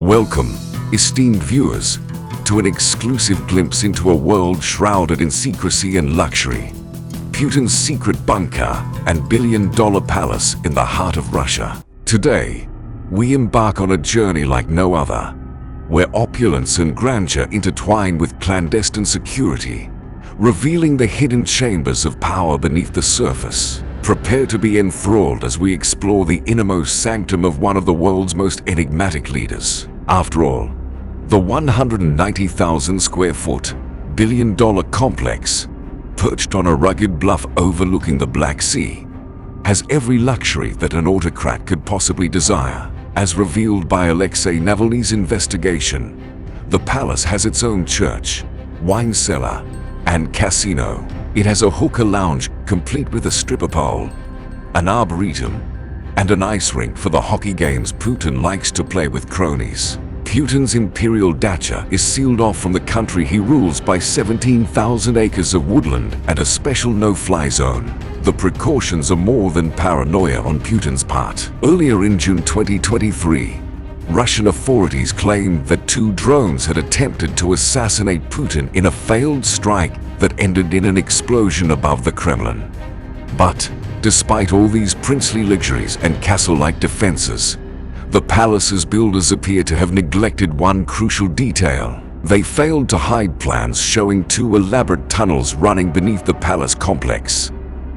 Welcome, esteemed viewers, to an exclusive glimpse into a world shrouded in secrecy and luxury. Putin's secret bunker and billion-dollar palace in the heart of Russia. Today, we embark on a journey like no other, where opulence and grandeur intertwine with clandestine security, revealing the hidden chambers of power beneath the surface. Prepare to be enthralled as we explore the innermost sanctum of one of the world's most enigmatic leaders. After all, the 190,000 square foot, billion-dollar complex, perched on a rugged bluff overlooking the Black Sea, has every luxury that an autocrat could possibly desire. As revealed by Alexei Navalny's investigation, the palace has its own church, wine cellar, and casino. It has a hookah lounge complete with a stripper pole, an arboretum, and an ice rink for the hockey games Putin likes to play with cronies. Putin's imperial dacha is sealed off from the country he rules by 17,000 acres of woodland and a special no-fly zone. The precautions are more than paranoia on Putin's part. Earlier in June 2023, Russian authorities claimed that 2 drones had attempted to assassinate Putin in a failed strike that ended in an explosion above the Kremlin. But, despite all these princely luxuries and castle-like defenses, the palace's builders appear to have neglected one crucial detail. They failed to hide plans showing 2 elaborate tunnels running beneath the palace complex.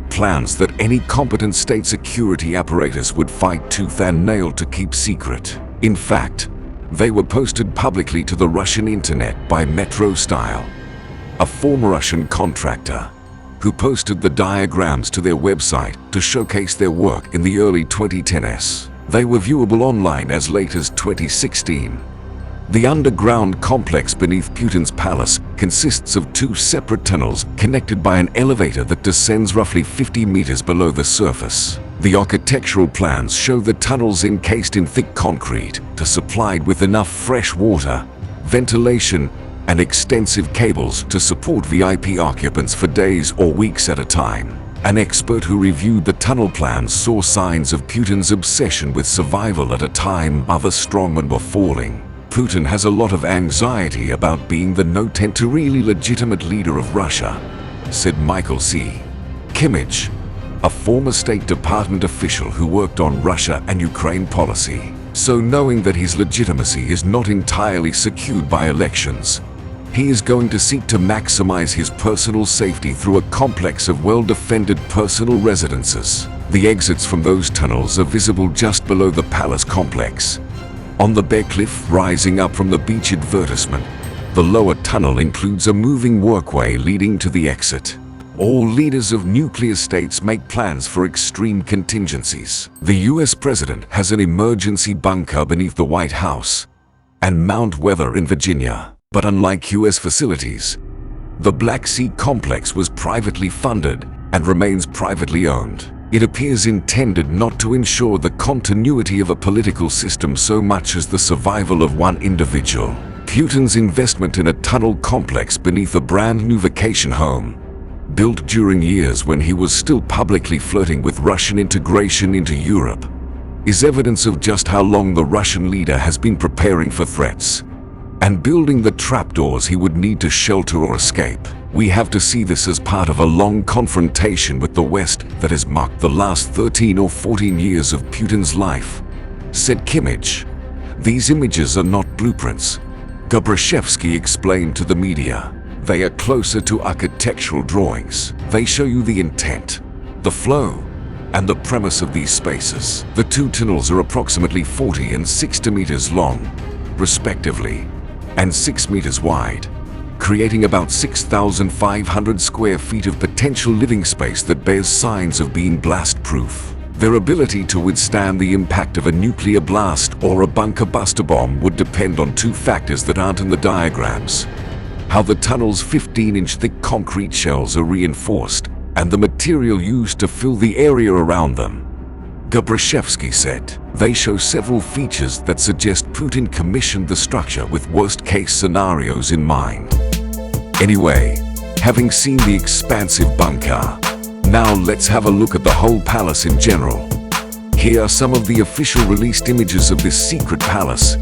Plans that any competent state security apparatus would fight tooth and nail to keep secret. In fact, they were posted publicly to the Russian internet by Metro Style, a former Russian contractor, who posted the diagrams to their website to showcase their work in the early 2010s. They were viewable online as late as 2016. The underground complex beneath Putin's palace consists of 2 separate tunnels connected by an elevator that descends roughly 50 meters below the surface. The architectural plans show the tunnels encased in thick concrete to supplied with enough fresh water, ventilation, and extensive cables to support VIP occupants for days or weeks at a time. An expert who reviewed the tunnel plans saw signs of Putin's obsession with survival at a time other strongmen were falling. Putin has a lot of anxiety about being the no-tent-to-really legitimate leader of Russia, said Michael C. Kimmich, a former State Department official who worked on Russia and Ukraine policy. So knowing that his legitimacy is not entirely secured by elections, he is going to seek to maximize his personal safety through a complex of well-defended personal residences. The exits from those tunnels are visible just below the palace complex, on the bare cliff rising up from the beach advertisement. The lower tunnel includes a moving walkway leading to the exit. All leaders of nuclear states make plans for extreme contingencies. The US president has an emergency bunker beneath the White House and Mount Weather in Virginia. But unlike US facilities, the Black Sea complex was privately funded and remains privately owned. It appears intended not to ensure the continuity of a political system so much as the survival of one individual. Putin's investment in a tunnel complex beneath a brand new vacation home, built during years when he was still publicly flirting with Russian integration into Europe, is evidence of just how long the Russian leader has been preparing for threats and building the trapdoors he would need to shelter or escape. We have to see this as part of a long confrontation with the West that has marked the last 13 or 14 years of Putin's life, said Kimmich. These images are not blueprints, Gabrashevsky explained to the media. They are closer to architectural drawings. They show you the intent, the flow, and the premise of these spaces. The 2 tunnels are approximately 40 and 60 meters long, respectively, and 6 meters wide, creating about 6,500 square feet of potential living space that bears signs of being blast-proof. Their ability to withstand the impact of a nuclear blast or a bunker buster bomb would depend on 2 factors that aren't in the diagrams: how the tunnel's 15-inch thick concrete shells are reinforced, and the material used to fill the area around them. Gabrashevsky said, they show several features that suggest Putin commissioned the structure with worst-case scenarios in mind. Anyway, having seen the expansive bunker, now let's have a look at the whole palace in general. Here are some of the official released images of this secret palace,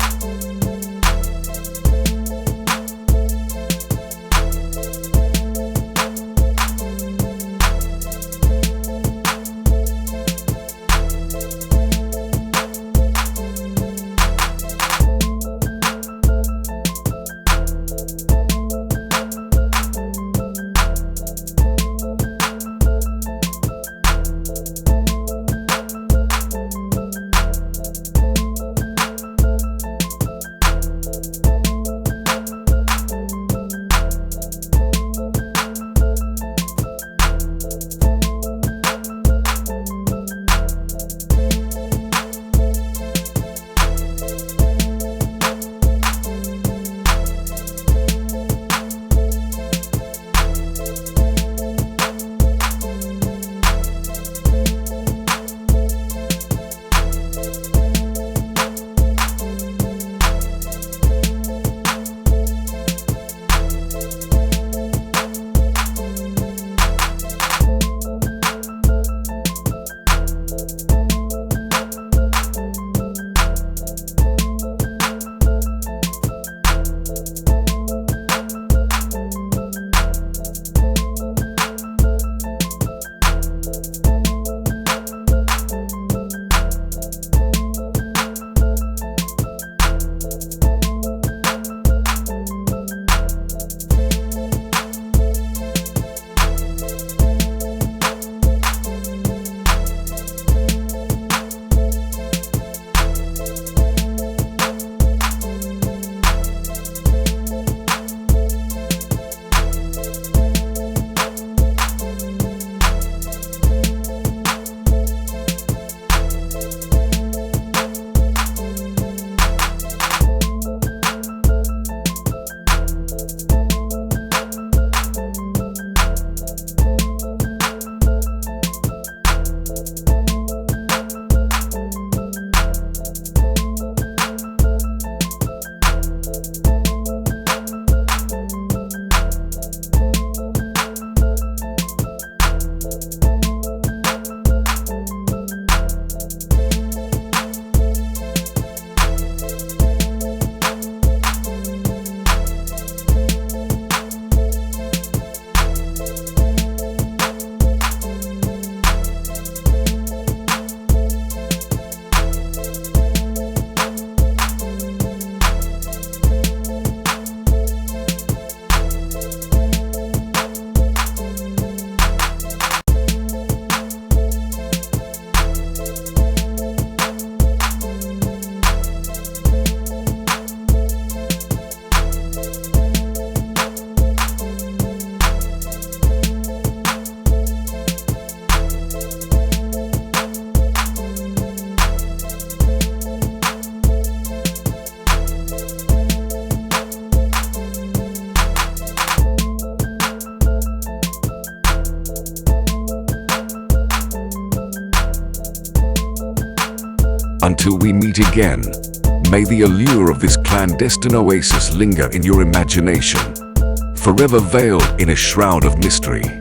Until we meet again, may the allure of this clandestine oasis linger in your imagination, forever veiled in a shroud of mystery.